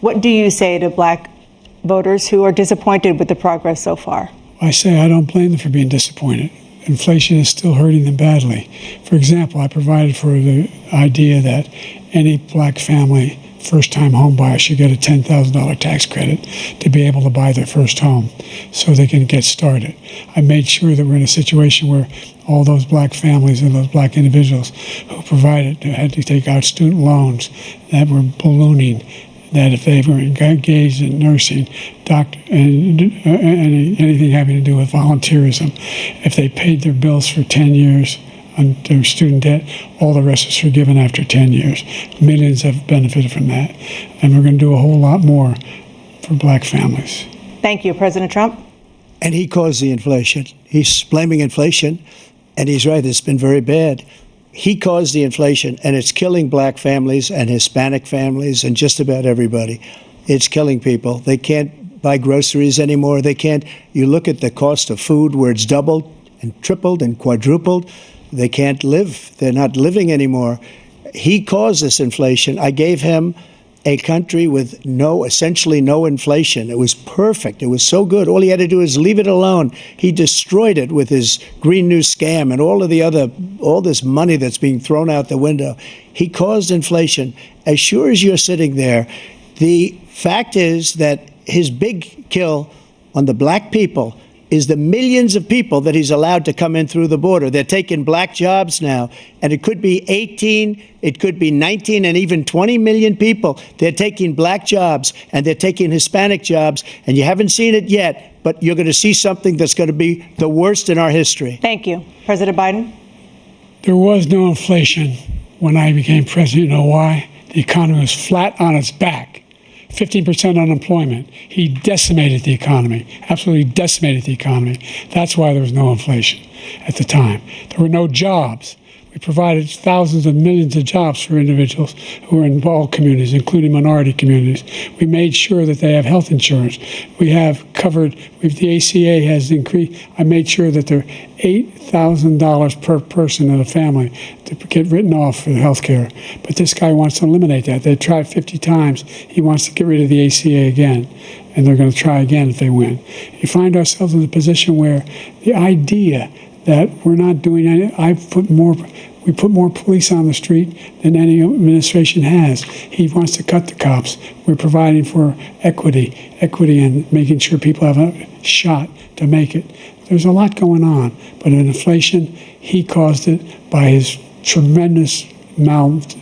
What do you say to black voters who are disappointed with the progress so far? I say I don't blame them for being disappointed. Inflation is still hurting them badly. For example, I provided for the idea that any black family first-time home buyer should get a $10,000 tax credit to be able to buy their first home so they can get started. I made sure that we're in a situation where all those black families and those black individuals who had to take out student loans that were ballooning, that if they were engaged in nursing, anything having to do with volunteerism, if they paid their bills for 10 years on their student debt, all the rest is forgiven after 10 years. Millions have benefited from that. And we're going to do a whole lot more for black families. Thank you, President Trump. And he caused the inflation. He's blaming inflation, and he's right, it's been very bad. He caused the inflation, and it's killing black families and Hispanic families and just about everybody. It's killing people. They can't buy groceries anymore. They can't. You look at the cost of food where it's doubled and tripled and quadrupled. They can't live. They're not living anymore. He caused this inflation. I gave him a country with essentially no inflation. It was perfect. It was so good. All he had to do is leave it alone. He destroyed it with his Green New scam and all this money that's being thrown out the window. He caused inflation. As sure as you're sitting there, the fact is that his big kill on the black people is the millions of people that he's allowed to come in through the border. They're taking black jobs now, and it could be 18, it could be 19, and even 20 million people. They're taking black jobs, and they're taking Hispanic jobs, and you haven't seen it yet, but you're going to see something that's going to be the worst in our history. Thank you. President Biden? There was no inflation when I became president. You know why? The economy was flat on its back. 15% unemployment. He decimated the economy, absolutely decimated the economy. That's why there was no inflation at the time. There were no jobs. We provided thousands of millions of jobs for individuals who are in all communities, including minority communities. We made sure that they have health insurance. We have covered, the ACA has increased. I made sure that they're $8,000 per person in a family to get written off for health care. But this guy wants to eliminate that. They tried 50 times. He wants to get rid of the ACA again, and they're going to try again if they win. You find ourselves in a position where the idea that we're not doing anything. We put more police on the street than any administration has. He wants to cut the cops. We're providing for equity and making sure people have a shot to make it. There's a lot going on, but in inflation, he caused it by his tremendous malfeasance.